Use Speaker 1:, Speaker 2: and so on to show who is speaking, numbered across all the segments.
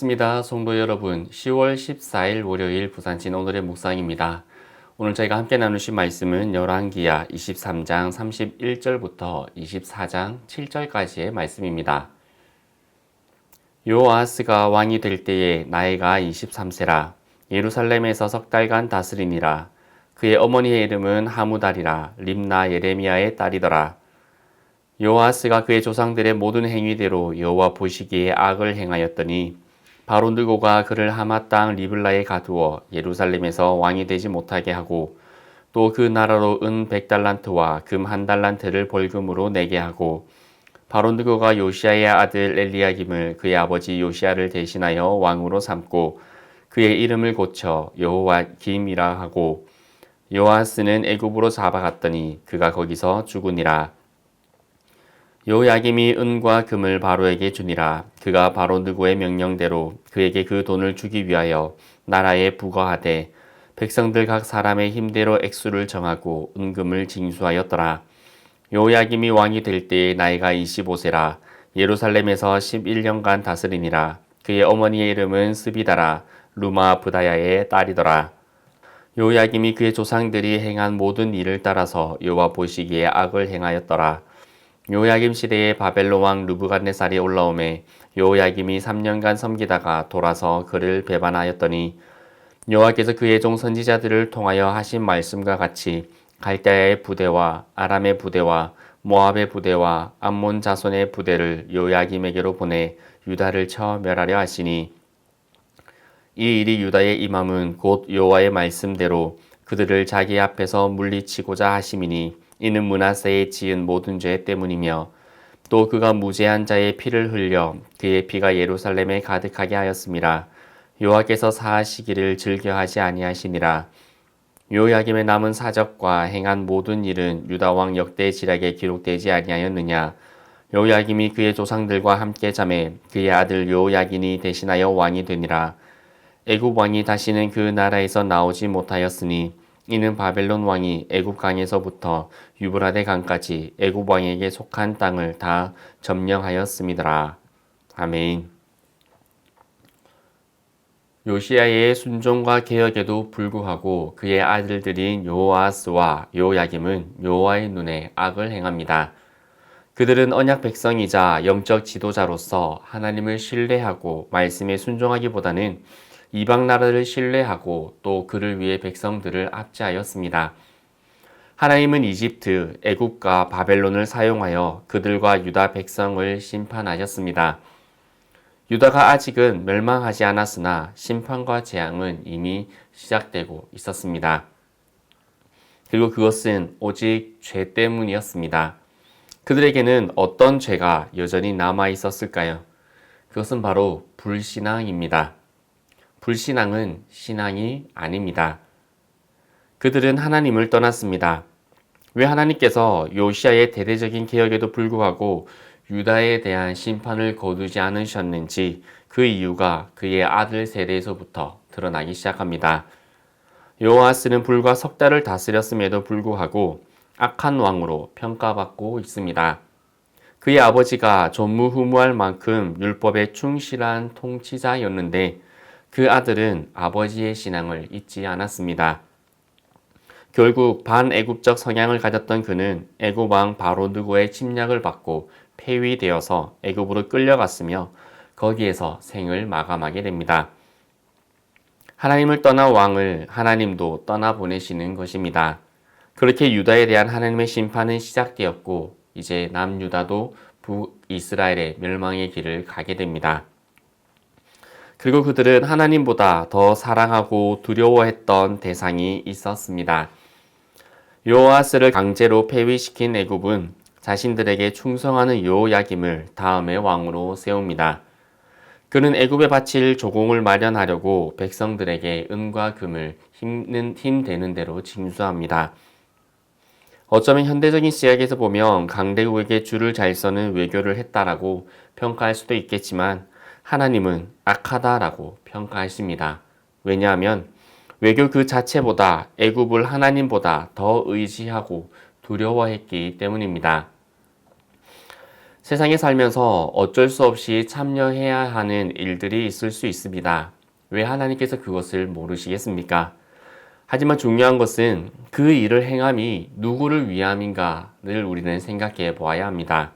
Speaker 1: 반갑습니다. 성도 여러분, 10월 14일 월요일 부산진 오늘의 묵상입니다. 오늘 저희가 함께 나누실 말씀은 열왕기야 23장 31절부터 24장 7절까지의 말씀입니다. 요아스가 왕이 될 때에 나이가 23세라 예루살렘에서 석 달간 다스리니라. 그의 어머니의 이름은 하무달이라 림나 예레미야의 딸이더라. 요아스가 그의 조상들의 모든 행위대로 여호와 보시기에 악을 행하였더니 바로 느고가 그를 하마 땅 리블라에 가두어 예루살렘에서 왕이 되지 못하게 하고 또 그 나라로 은 100달란트와 금 1달란트를 벌금으로 내게 하고 바로 느고가 요시야의 아들 엘리야김을 그의 아버지 요시야를 대신하여 왕으로 삼고 그의 이름을 고쳐 여호와김이라 하고 요아스는 애굽으로 잡아갔더니 그가 거기서 죽으니라. 요야김이 은과 금을 바로에게 주니라. 그가 바로 느고의 명령대로 그에게 그 돈을 주기 위하여 나라에 부과하되 백성들 각 사람의 힘대로 액수를 정하고 은금을 징수하였더라. 요야김이 왕이 될 때에 나이가 25세라 예루살렘에서 11년간 다스리니라. 그의 어머니의 이름은 스비다라 루마 부다야의 딸이더라. 요야김이 그의 조상들이 행한 모든 일을 따라서 여호와 보시기에 악을 행하였더라. 요야김 시대에 바벨론 왕 르브갓네살이 올라오매 요야김이 3년간 섬기다가 돌아서 그를 배반하였더니 여호와께서 그의 종 선지자들을 통하여 하신 말씀과 같이 갈대아의 부대와 아람의 부대와 모압의 부대와 암몬 자손의 부대를 요야김에게로 보내 유다를 쳐 멸하려 하시니 이 일이 유다의 임함은 곧 여호와의 말씀대로 그들을 자기 앞에서 물리치고자 하심이니 이는 므낫세의 지은 모든 죄 때문이며 또 그가 무죄한 자의 피를 흘려 그의 피가 예루살렘에 가득하게 하였음이라. 여호와께서 사하시기를 즐겨하지 아니하시니라. 요야김의 남은 사적과 행한 모든 일은 유다 왕 역대 지략에 기록되지 아니하였느냐. 요야김이 그의 조상들과 함께 잠에 그의 아들 요야긴이 대신하여 왕이 되니라. 애굽 왕이 다시는 그 나라에서 나오지 못하였으니 이는 바벨론 왕이 애굽 강에서부터 유브라데 강까지 애굽 왕에게 속한 땅을 다 점령하였음이더라. 아멘. 요시야의 순종과 개혁에도 불구하고 그의 아들들인 요아스와 요야김은 여호와의 눈에 악을 행합니다. 그들은 언약 백성이자 영적 지도자로서 하나님을 신뢰하고 말씀에 순종하기보다는 이방 나라를 신뢰하고 또 그를 위해 백성들을 압제하였습니다. 하나님은 이집트, 애굽과 바벨론을 사용하여 그들과 유다 백성을 심판하셨습니다. 유다가 아직은 멸망하지 않았으나 심판과 재앙은 이미 시작되고 있었습니다. 그리고 그것은 오직 죄 때문이었습니다. 그들에게는 어떤 죄가 여전히 남아 있었을까요? 그것은 바로 불신앙입니다. 불신앙은 신앙이 아닙니다. 그들은 하나님을 떠났습니다. 왜 하나님께서 요시야의 대대적인 개혁에도 불구하고 유다에 대한 심판을 거두지 않으셨는지 그 이유가 그의 아들 세대에서부터 드러나기 시작합니다. 요아스는 불과 석 달을 다스렸음에도 불구하고 악한 왕으로 평가받고 있습니다. 그의 아버지가 전무후무할 만큼 율법에 충실한 통치자였는데 그 아들은 아버지의 신앙을 잊지 않았습니다. 결국 반애굽적 성향을 가졌던 그는 애굽 왕 바로 느고의 침략을 받고 폐위되어서 애굽으로 끌려갔으며 거기에서 생을 마감하게 됩니다. 하나님을 떠난 왕을 하나님도 떠나보내시는 것입니다. 그렇게 유다에 대한 하나님의 심판은 시작되었고 이제 남유다도 북이스라엘의 멸망의 길을 가게 됩니다. 그리고 그들은 하나님보다 더 사랑하고 두려워했던 대상이 있었습니다. 요아스를 강제로 폐위시킨 애굽은 자신들에게 충성하는 요야김을 다음의 왕으로 세웁니다. 그는 애굽에 바칠 조공을 마련하려고 백성들에게 은과 금을 힘되는 대로 징수합니다. 어쩌면 현대적인 시각에서 보면 강대국에게 줄을 잘 서는 외교를 했다라고 평가할 수도 있겠지만 하나님은 악하다라고 평가하십니다. 왜냐하면 외교 그 자체보다 애굽을 하나님보다 더 의지하고 두려워했기 때문입니다. 세상에 살면서 어쩔 수 없이 참여해야 하는 일들이 있을 수 있습니다. 왜 하나님께서 그것을 모르시겠습니까? 하지만 중요한 것은 그 일을 행함이 누구를 위함인가를 우리는 생각해 보아야 합니다.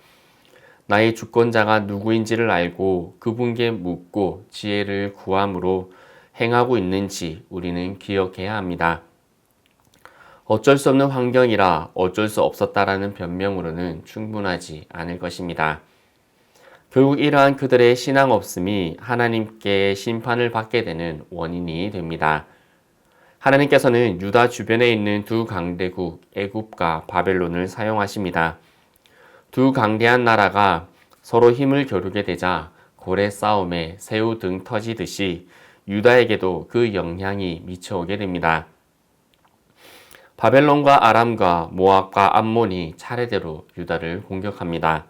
Speaker 1: 나의 주권자가 누구인지를 알고 그분께 묻고 지혜를 구함으로 행하고 있는지 우리는 기억해야 합니다. 어쩔 수 없는 환경이라 어쩔 수 없었다라는 변명으로는 충분하지 않을 것입니다. 결국 이러한 그들의 신앙 없음이 하나님께 심판을 받게 되는 원인이 됩니다. 하나님께서는 유다 주변에 있는 두 강대국 애굽과 바벨론을 사용하십니다. 두 강대한 나라가 서로 힘을 겨루게 되자 고래 싸움에 새우 등 터지듯이 유다에게도 그 영향이 미쳐오게 됩니다. 바벨론과 아람과 모압과 암몬이 차례대로 유다를 공격합니다.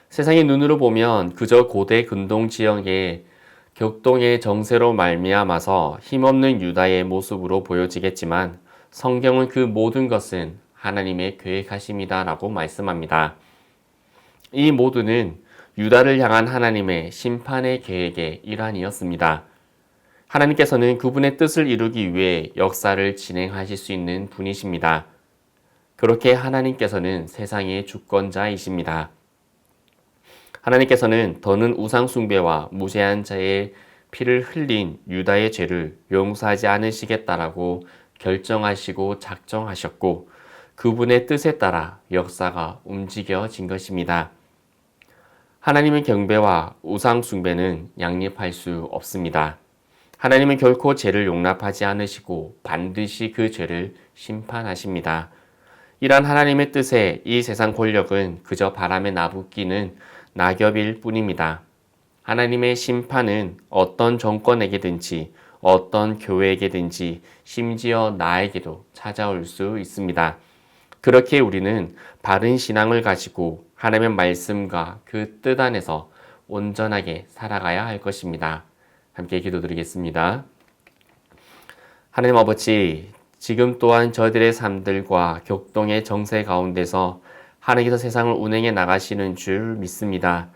Speaker 1: 세상의 눈으로 보면 그저 고대 근동 지역의 격동의 정세로 말미암아서 힘없는 유다의 모습으로 보여지겠지만 성경은 그 모든 것은 하나님의 계획하심이다라고 말씀합니다. 이 모두는 유다를 향한 하나님의 심판의 계획의 일환이었습니다. 하나님께서는 그분의 뜻을 이루기 위해 역사를 진행하실 수 있는 분이십니다. 그렇게 하나님께서는 세상의 주권자이십니다. 하나님께서는 더는 우상 숭배와 무죄한 자의 피를 흘린 유다의 죄를 용서하지 않으시겠다라고 결정하시고 작정하셨고 그분의 뜻에 따라 역사가 움직여진 것입니다. 하나님의 경배와 우상 숭배는 양립할 수 없습니다. 하나님은 결코 죄를 용납하지 않으시고 반드시 그 죄를 심판하십니다. 이러한 하나님의 뜻에 이 세상 권력은 그저 바람에 나부끼는 낙엽일 뿐입니다. 하나님의 심판은 어떤 정권에게든지 어떤 교회에게든지 심지어 나에게도 찾아올 수 있습니다. 그렇게 우리는 바른 신앙을 가지고 하나님의 말씀과 그 뜻 안에서 온전하게 살아가야 할 것입니다. 함께 기도드리겠습니다. 하나님 아버지, 지금 또한 저희들의 삶들과 격동의 정세 가운데서 하나님께서 세상을 운행해 나가시는 줄 믿습니다.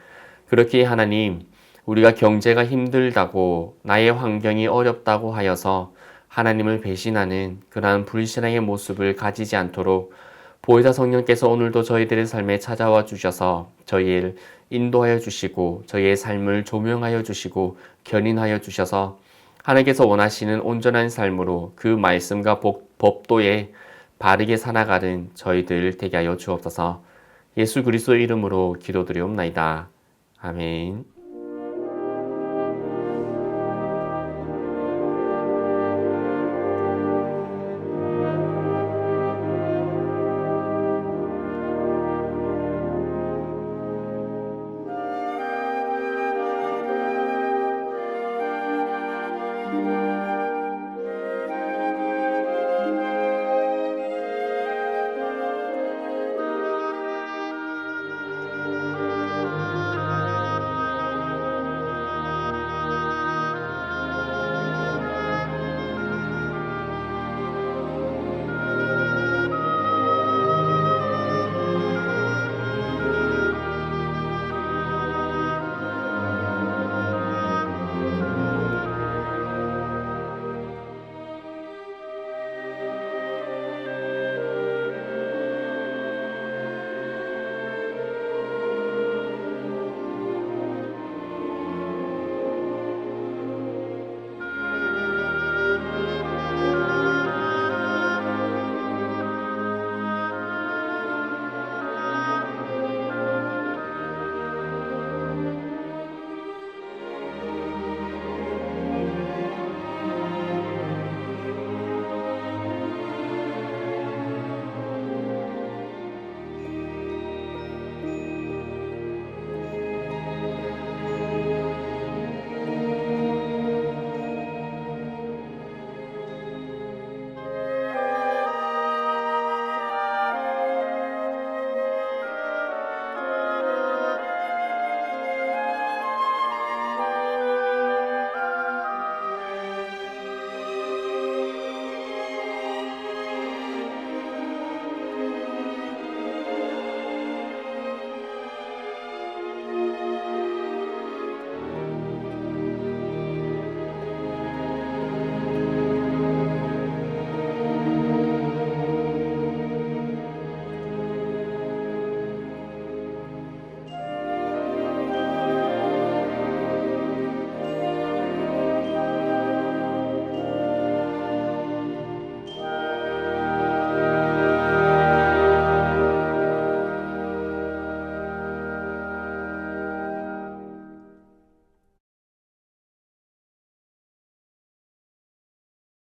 Speaker 1: 그렇게 하나님, 우리가 경제가 힘들다고 나의 환경이 어렵다고 하여서 하나님을 배신하는 그러한 불신앙의 모습을 가지지 않도록 보혜사 성령께서 오늘도 저희들의 삶에 찾아와 주셔서 저희를 인도하여 주시고 저희의 삶을 조명하여 주시고 견인하여 주셔서 하나님께서 원하시는 온전한 삶으로 그 말씀과 법도에 바르게 살아가는 저희들 되게 하여 주옵소서. 예수 그리스도의 이름으로 기도드리옵나이다. 아멘.